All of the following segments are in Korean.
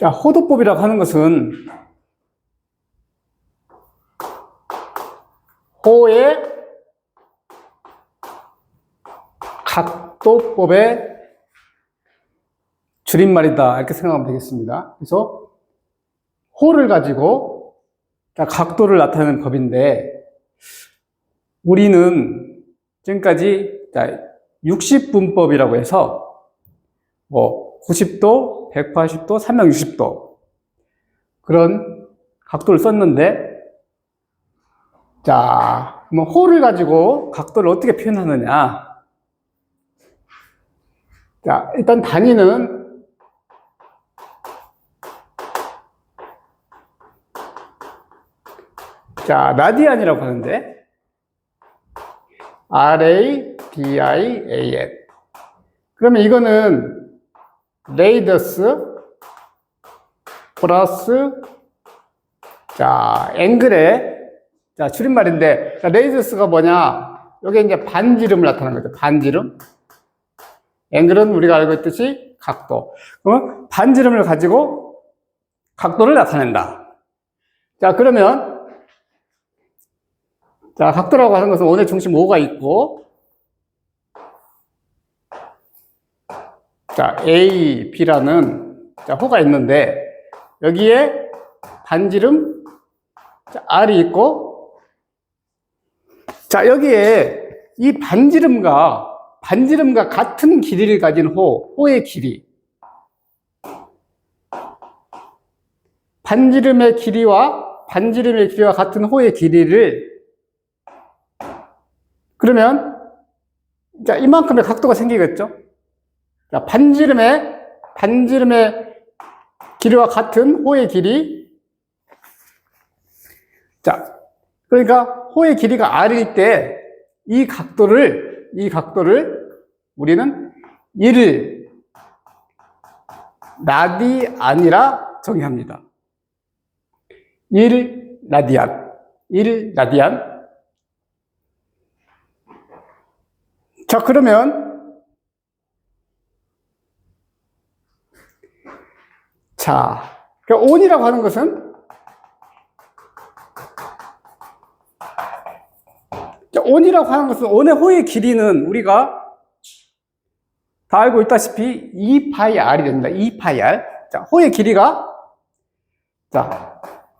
자, 호도법이라고 하는 것은 호의 각도법의 줄임말이다, 이렇게 생각하면 되겠습니다. 그래서 호를 가지고 각도를 나타내는 법인데, 우리는 지금까지 60분법이라고 해서 90도, 180도, 360도 그런 각도를 썼는데, 자, 그럼 호를 가지고 각도를 어떻게 표현하느냐? 자, 일단 단위는 라디안이라고 하는데, RADIAN. 그러면 이거는 레이더스 플러스 앵글의 줄임말인데, 레이더스가 뭐냐? 여기 이제 반지름을 나타내는 거죠. 반지름. 앵글은 우리가 알고 있듯이 각도. 그러면 반지름을 가지고 각도를 나타낸다. 그러면 각도라고 하는 것은 원의 중심 O가 있고, A, B라는 호가 있는데, 여기에 반지름 R이 있고, 여기에 이 반지름과 같은 길이를 가진 호의 길이, 반지름의 길이와 같은 호의 길이를, 그러면 이만큼의 각도가 생기겠죠. 반지름의 길이와 같은 호의 길이, 그러니까 호의 길이가 R일 때 이 각도를 우리는 1 라디안이라 정의합니다. 1 라디안. 그러면 온이라고 하는 것은, 온의 호의 길이는 우리가 다 알고 있다시피 2파이r이 됩니다. 2파이r. 호의 길이가,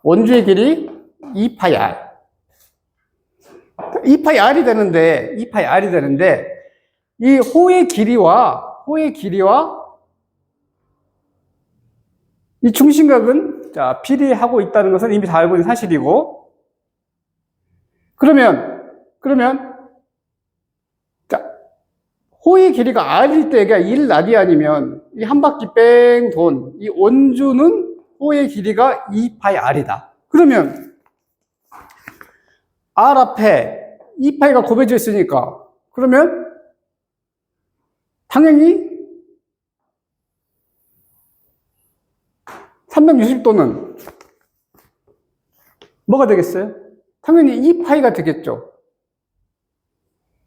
원주의 길이 2파이r. 2파이r이 되는데, 이 호의 길이와 이 중심각은 비례하고 있다는 것은 이미 다 알고 있는 사실이고, 그러면 호의 길이가 R일 때가 1 라디안이면 이 한 바퀴 뺑 돈 이 원주는 호의 길이가 2파이r이다. 그러면 R 앞에 2파이가 곱해져 있으니까, 그러면 당연히 360도는 뭐가 되겠어요? 당연히 2파이가 되겠죠.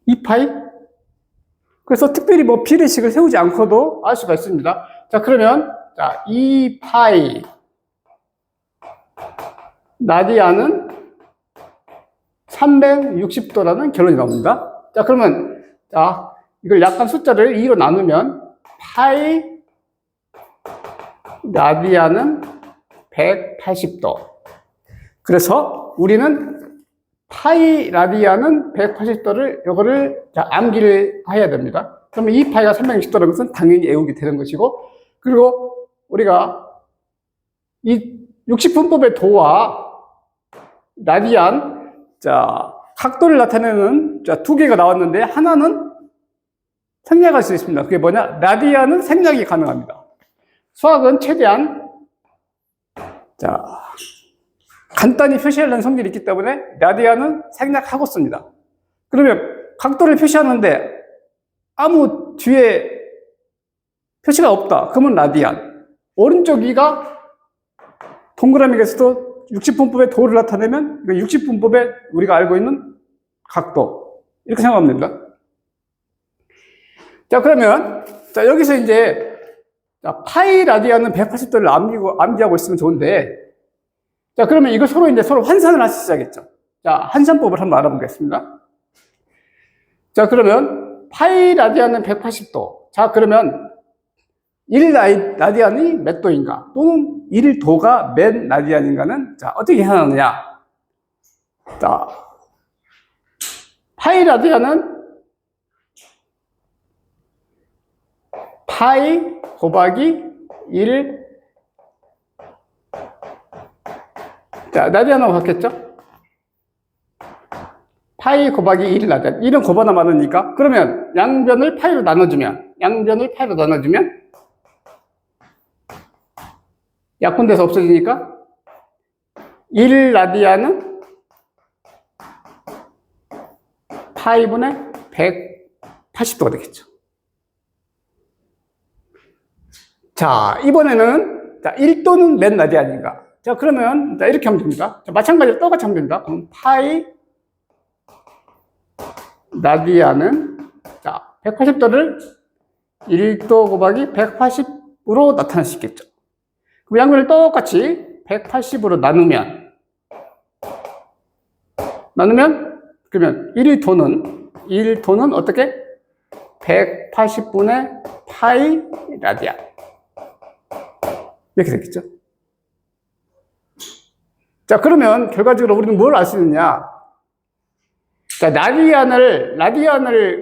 2파이? 그래서 특별히 비례식을 세우지 않고도 알 수가 있습니다. 그러면 2파이 라디안은 360도라는 결론이 나옵니다. 그러면 이걸 약간 숫자를 2로 나누면 파이 라디안은 180도. 그래서 우리는 파이 라디안은 180도를 요거를 암기를 해야 됩니다. 그러면 이 파이가 360도라는 것은 당연히 외우게 되는 것이고, 그리고 우리가 이 60분법의 도와 라디안, 각도를 나타내는 두 개가 나왔는데, 하나는 생략할 수 있습니다. 그게 뭐냐? 라디안은 생략이 가능합니다. 수학은 최대한 간단히 표시하려는 성질이 있기 때문에 라디안은 생략하고 씁니다. 그러면 각도를 표시하는데 아무 뒤에 표시가 없다. 그러면 라디안. 오른쪽 위가 동그라미에서도 60분법의 도를 나타내면 60분법에 우리가 알고 있는 각도. 이렇게 생각하면 됩니다. 그러면 여기서 이제 자, 파이 라디안은 180도를 암기하고 있으면 좋은데, 자, 그러면 이거 서로 환산을 할 수 있어야겠죠. 자, 환산법을 한번 알아보겠습니다. 자, 그러면 파이 라디안은 180도. 자, 그러면 1 라디안이 몇 도인가? 또는 1도가 몇 라디안인가는, 자, 어떻게 계산하느냐? 자, 파이 라디안은 파이 곱하기 1. 자, 라디안하고 같겠죠? 파이 곱하기 1 라디안. 1은 곱하나 많으니까. 그러면 양변을 파이로 나눠주면 약분돼서 없어지니까 1 라디안은 파이분의 180도가 되겠죠. 자, 이번에는, 자, 1도는 몇 라디안인가? 자, 그러면, 자, 이렇게 하면 됩니다. 자, 마찬가지로 똑같이 하면 됩니다. 그럼 파이 라디안은, 자, 180도를 1도 곱하기 180으로 나타낼 수 있겠죠. 그럼 양변을 똑같이 180으로 나누면, 그러면 1도는 어떻게? 180분의 파이 라디안. 이렇게 되겠죠. 자, 그러면 결과적으로 우리는 뭘 알 수 있느냐? 자, 라디안을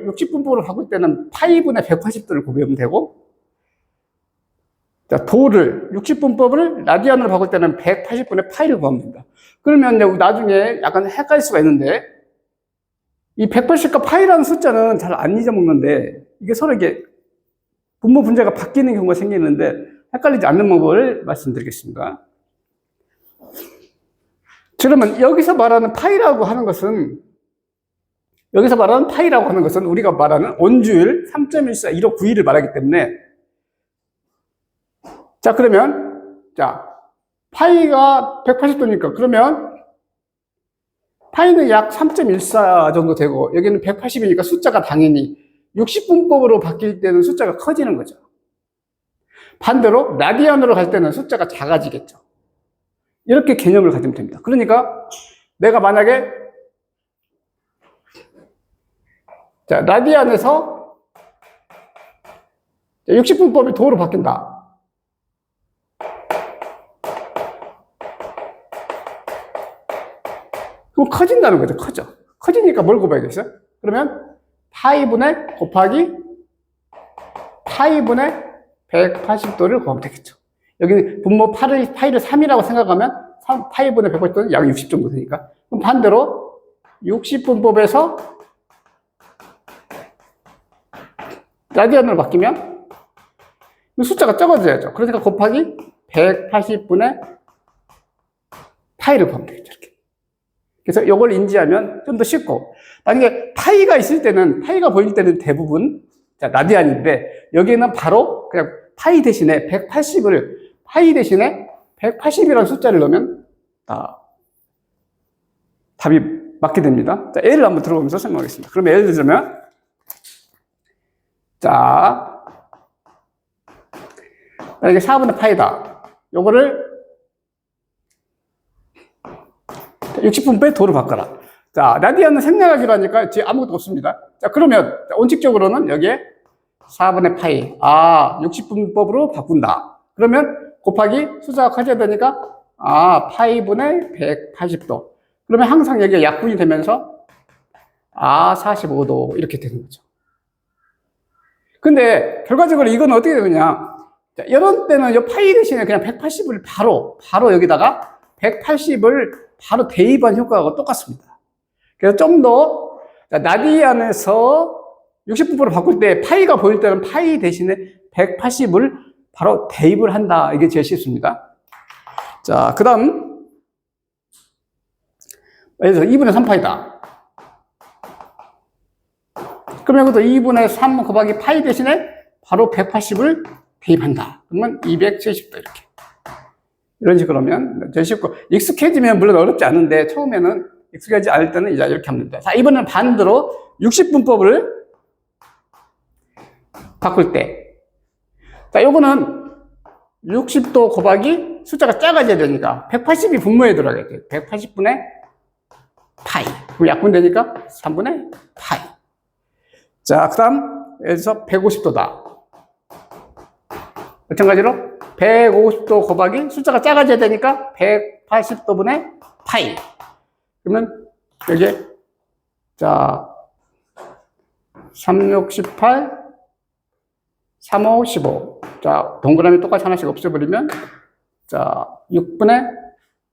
60분법으로 바꿀 때는 파이분의 180도를 구하면 되고, 자, 도를 60분법을 라디안으로 바꿀 때는 180분의 파이를 구하면 됩니다. 그러면 나중에 약간 헷갈릴 수가 있는데, 이 180과 파이라는 숫자는 잘 안 잊어먹는데, 이게 서로 이게 분모 분자가 바뀌는 경우가 생기는데, 헷갈리지 않는 방법을 말씀드리겠습니다. 그러면 여기서 말하는 파이라고 하는 것은 우리가 말하는 온주율 3.14 1591을 말하기 때문에, 자, 그러면, 자, 파이가 180도니까, 그러면 파이는 약 3.14 정도 되고, 여기는 180이니까 숫자가 당연히 60분법으로 바뀔 때는 숫자가 커지는 거죠. 반대로 라디안으로 갈 때는 숫자가 작아지겠죠. 이렇게 개념을 가지면 됩니다. 그러니까 내가 만약에, 자, 라디안에서 60분법이 도로 바뀐다. 그럼 커진다는 거죠. 커지니까 뭘 곱해야겠어요? 그러면 파이분의 곱하기 파이분의 180도를 곱하면 되겠죠. 여기는 분모 파이를 3이라고 생각하면 파이분의 180도는 약 60 정도 되니까. 그럼 반대로 60분법에서 라디안으로 바뀌면 숫자가 적어져야죠. 그러니까 곱하기 180분의 파이를 곱하면 되겠죠. 이렇게. 그래서 이걸 인지하면 좀 더 쉽고, 만약에 파이가 있을 때는, 파이가 보일 때는 대부분, 자, 라디안인데, 여기에는 바로 그냥 파이 대신에 180이라는 숫자를 넣으면, 답이 맞게 됩니다. 자, 예를 한번 들어보면서 설명하겠습니다. 그럼 예를 들자면, 자, 만약에 4분의 파이다. 요거를 60분법에 도로 바꿔라. 자, 라디안은 생략하기로 하니까 뒤에 아무것도 없습니다. 자, 그러면 원칙적으로는 여기에 4분의 파이, 60분법으로 바꾼다. 그러면 곱하기 숫자가 커져야 되니까 파이분의 180도. 그러면 항상 여기가 약분이 되면서 45도 이렇게 되는 거죠. 근데 결과적으로 이건 어떻게 되느냐? 자, 이런 때는 이 파이 대신에 그냥 180을 바로 여기다가 180을 바로 대입한 효과가 똑같습니다. 그래서 좀 더 라디안에서 60분법으로 바꿀 때 파이가 보일 때는 파이 대신에 180을 바로 대입을 한다. 이게 제일 쉽습니다. 자, 그 다음 예를 들어서 2분의 3파이다. 그러면 이것도 2분의 3 곱하기 파이 대신에 바로 180을 대입한다. 그러면 270도 이렇게. 이런 식으로 하면 제일 쉽고, 익숙해지면 물론 어렵지 않은데 처음에는 익숙하지 않을 때는 이제 이렇게 하면 됩니다. 자, 이번에는 반대로 60분법을 바꿀 때, 자, 요거는 60도 곱하기 숫자가 작아져야 되니까 180이 분모에 들어가겠죠. 180분의 파이. 그럼 약분되니까 3분의 파이. 자, 그 다음, 여기서 150도다. 마찬가지로 150도 곱하기 숫자가 작아져야 되니까 180도분의 파이. 그러면 여기 자 3, 6, 18, 3, 5, 15. 자, 동그라미 똑같이 하나씩 없애버리면 자 6분의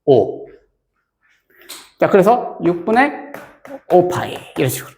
5. 자, 그래서 6분의 5파이 이런 식으로.